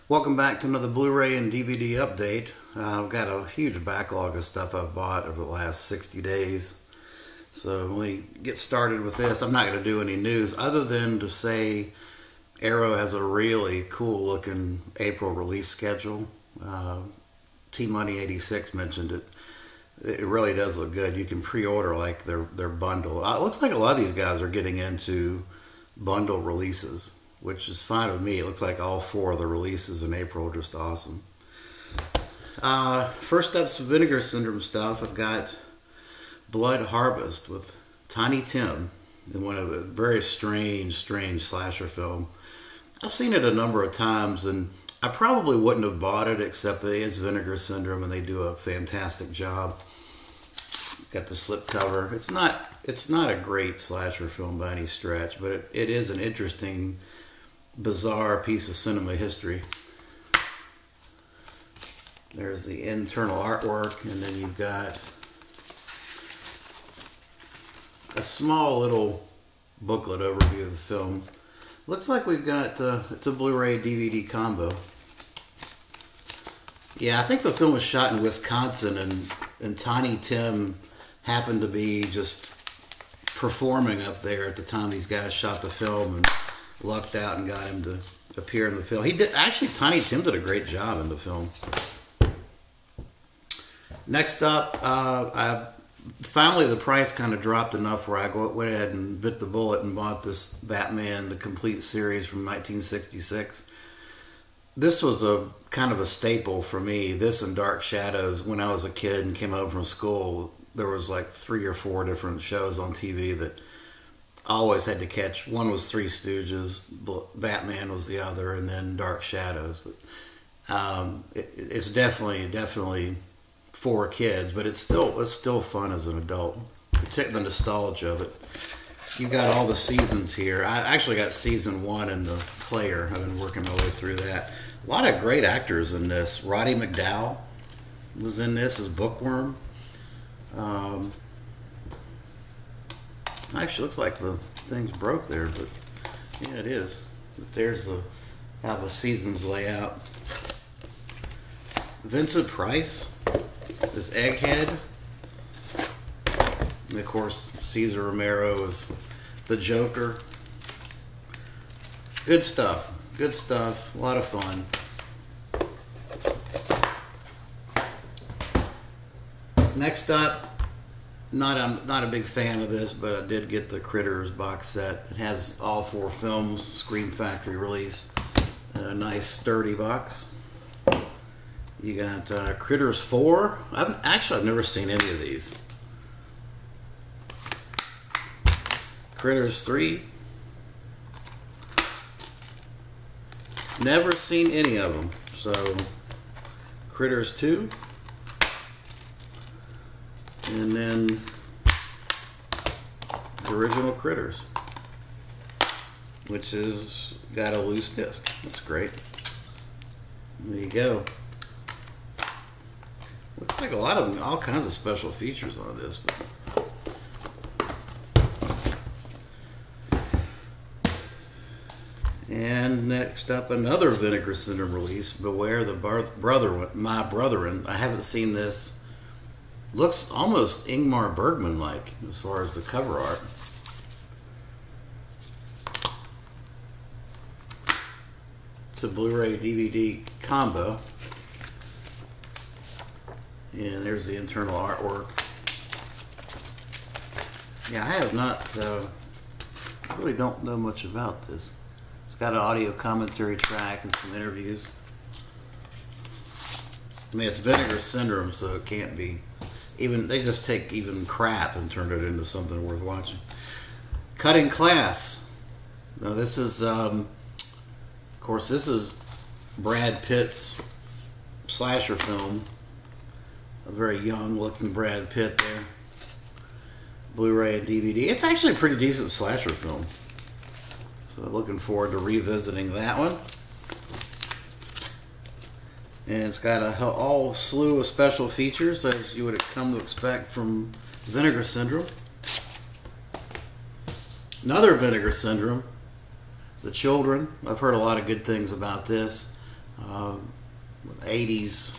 Welcome back to another Blu-ray and DVD update. I've got a huge backlog of stuff I've bought over the last 60 days. So when we get started with this, I'm not going to do any news other than to say Arrow has a really cool looking April release schedule. T-Money86 mentioned it. It really does look good. You can pre-order like their bundle. It looks like a lot of these guys are getting into bundle releases, which is fine with me. It looks like all 4 of the releases in April are just awesome. First up, some Vinegar Syndrome stuff. I've got Blood Harvest with Tiny Tim in one of a very strange slasher film. I've seen it a number of times, and I probably wouldn't have bought it except it is Vinegar Syndrome, and they do a fantastic job. Got the slipcover. It's not a great slasher film by any stretch, but it is an interesting, bizarre piece of cinema history. There's the internal artwork, and then you've got a small little booklet overview of the film. Looks like we've got it's a Blu-ray DVD combo. Yeah, I think the film was shot in Wisconsin, and Tiny Tim happened to be just performing up there at the time these guys shot the film, and lucked out and got him to appear in the film. He did actually. Tiny Tim did a great job in the film. Next up, finally the price kind of dropped enough where I went ahead and bit the bullet and bought this Batman, the complete series from 1966. This was a kind of a staple for me. This and Dark Shadows. When I was a kid and came home from school, there was like 3 or 4 different shows on TV that I always had to catch. One was Three Stooges, Batman was the other, and then Dark Shadows. But it's definitely for kids, but it's still fun as an adult. Particularly the nostalgia of it. You've got all the seasons here. I actually got season 1 in the player. I've been working my way through that. A lot of great actors in this. Roddy McDowall was in this as Bookworm. Actually, looks like the thing's broke there, but yeah, it is. There's how the seasons lay out. Vincent Price, this Egghead, and of course Cesar Romero is the Joker. Good stuff. Good stuff. A lot of fun. Next up, I'm not a big fan of this, but I did get the Critters box set. It has all 4 films, Scream Factory release. A nice sturdy box. You got Critters 4. I've never seen any of these. Critters 3. Never seen any of them. So, Critters 2. And then the original Critters, which is got a loose disc. That's great. There you go. Looks like a lot of all kinds of special features on this. And next up, another Vinegar Syndrome release. Beware the My Brethren. I haven't seen this. Looks almost Ingmar Bergman-like as far as the cover art. It's a Blu-ray DVD combo. And there's the internal artwork. Yeah, I have not, I really don't know much about this. It's got an audio commentary track and some interviews. I mean, it's Vinegar Syndrome, so it can't be. They just take even crap and turn it into something worth watching. Cutting Class. Now this is, of course, this is Brad Pitt's slasher film. A very young-looking Brad Pitt there. Blu-ray and DVD. It's actually a pretty decent slasher film. So looking forward to revisiting that one. And it's got a whole slew of special features, as you would come to expect from Vinegar Syndrome. Another Vinegar Syndrome, The Children. I've heard a lot of good things about this. 80s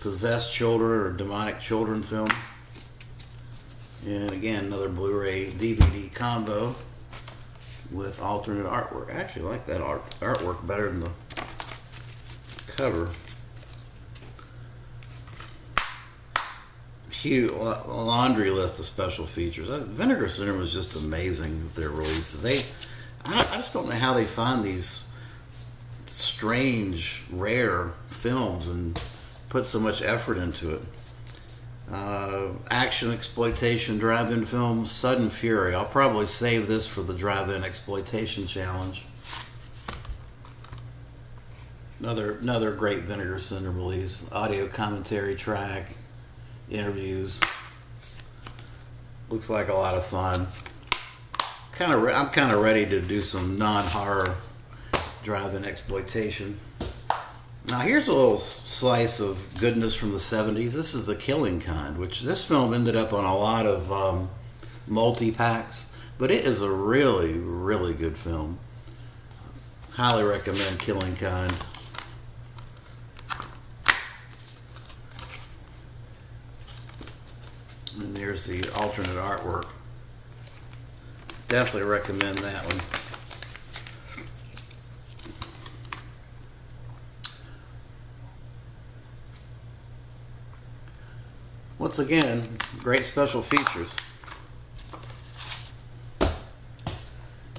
possessed children or demonic children film. And again, another Blu-ray DVD combo with alternate artwork. I actually like that artwork better than the cover. Huge laundry list of special features. Vinegar Syndrome was just amazing with their releases. I just don't know how they find these strange, rare films and put so much effort into it. Action exploitation drive-in film, Sudden Fury. I'll probably save this for the drive-in exploitation challenge. Another great Vinegar Syndrome release. Audio commentary track, interviews. Looks like a lot of fun. I'm kind of ready to do some non-horror drive-in exploitation. Now here's a little slice of goodness from the 70s. This is The Killing Kind, which this film ended up on a lot of multi-packs, but it is a really, really good film. Highly recommend Killing Kind. And there's the alternate artwork. Definitely recommend that one. Once again, great special features.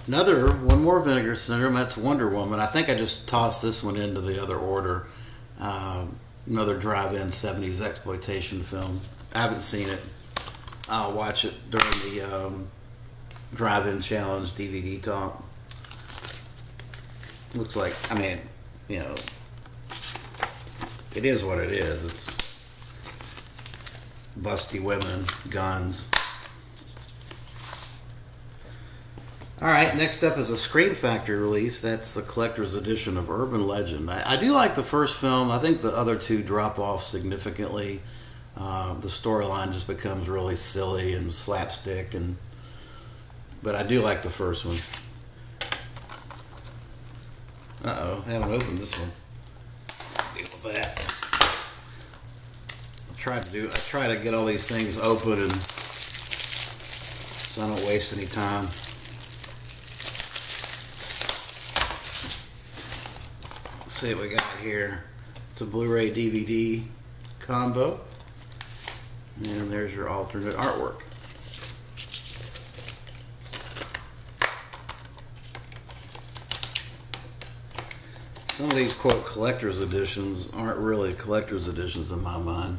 One more Vinegar Syndrome, that's Wonder Woman. I think I just tossed this one into the other order. Another drive-in 70s exploitation film. I haven't seen it. I'll watch it during the drive-in challenge DVD talk. Looks like, I mean, you know, it is what it is. It's busty women, guns. Alright, next up is a Scream Factory release. That's the collector's edition of Urban Legend. I do like the first film. I think the other two drop off significantly. The storyline just becomes really silly and slapstick, but I do like the first one. Uh-oh, I haven't opened this one. Deal with that. I try to get all these things open and so I don't waste any time. Let's see what we got here. It's a Blu-ray DVD combo. And there's your alternate artwork. Some of these quote collector's editions aren't really collector's editions in my mind.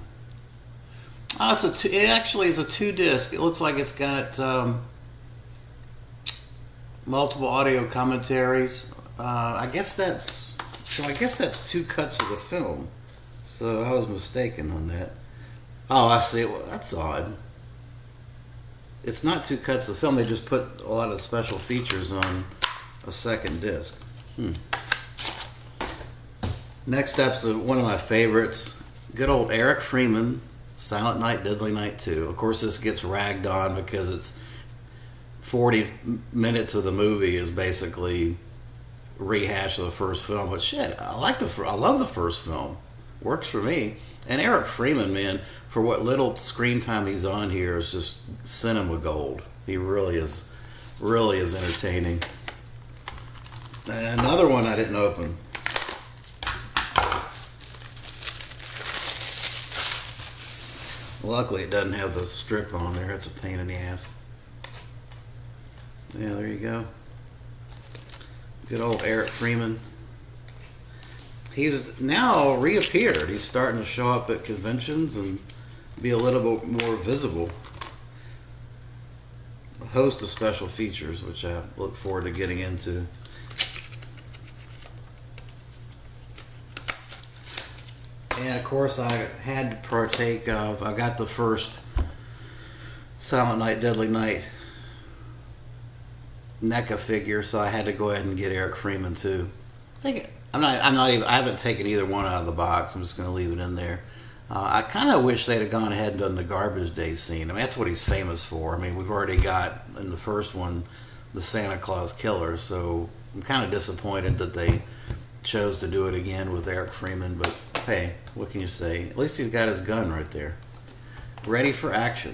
Oh, it actually is a 2-disc. It looks like it's got multiple audio commentaries. I guess that's 2 cuts of the film. So I was mistaken on that. Oh, I see. Well, that's odd. It's not 2 cuts of the film. They just put a lot of special features on a second disc. Next up's one of my favorites. Good old Eric Freeman, Silent Night, Deadly Night 2. Of course, this gets ragged on because it's 40 minutes of the movie is basically rehash of the first film. But shit, I love the first film. Works for me. And Eric Freeman, man, for what little screen time he's on here is just cinema gold. He really is entertaining. And another one I didn't open. Luckily, it doesn't have the strip on there. It's a pain in the ass. Yeah, there you go. Good old Eric Freeman. He's now reappeared. He's starting to show up at conventions and be a little bit more visible. A host of special features, which I look forward to getting into. And of course, I had to partake of, I got the first Silent Night, Deadly Night NECA figure, so I had to go ahead and get Eric Freeman too. I haven't taken either one out of the box. I'm just going to leave it in there. I kind of wish they'd have gone ahead and done the Garbage Day scene. I mean, that's what he's famous for. I mean, we've already got, in the first one, the Santa Claus Killer, so I'm kind of disappointed that they chose to do it again with Eric Freeman, but hey, what can you say? At least he's got his gun right there, ready for action.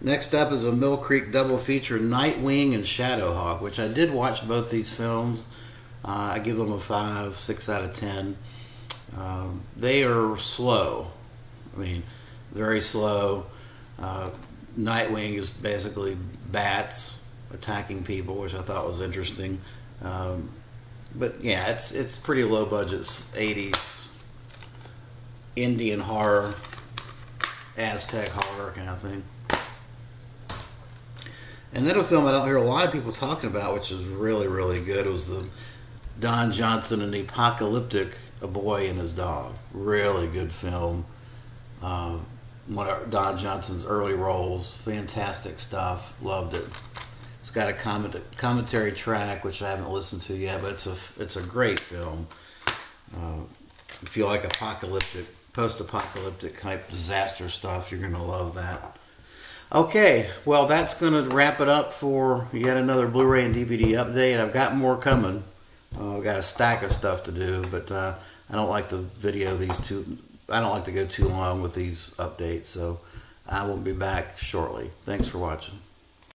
Next up is a Mill Creek double feature, Nightwing and Shadowhawk, which I did watch both these films. I give them a 5, 6 out of 10. They are slow. I mean, very slow. Nightwing is basically bats attacking people, which I thought was interesting. But yeah, it's pretty low budget, 80s Indian horror, Aztec horror kind of thing. And then a film I don't hear a lot of people talking about, which is really, really good, was the Don Johnson and the Apocalyptic, A Boy and His Dog. Really good film. One of Don Johnson's early roles. Fantastic stuff. Loved it. It's got a commentary track, which I haven't listened to yet, but it's a great film. If you like post-apocalyptic type disaster stuff, you're going to love that. Okay, well, that's going to wrap it up for yet another Blu-ray and DVD update. I've got more coming. I've got a stack of stuff to do, but I don't like to I don't like to go too long with these updates, so I will be back shortly. Thanks for watching.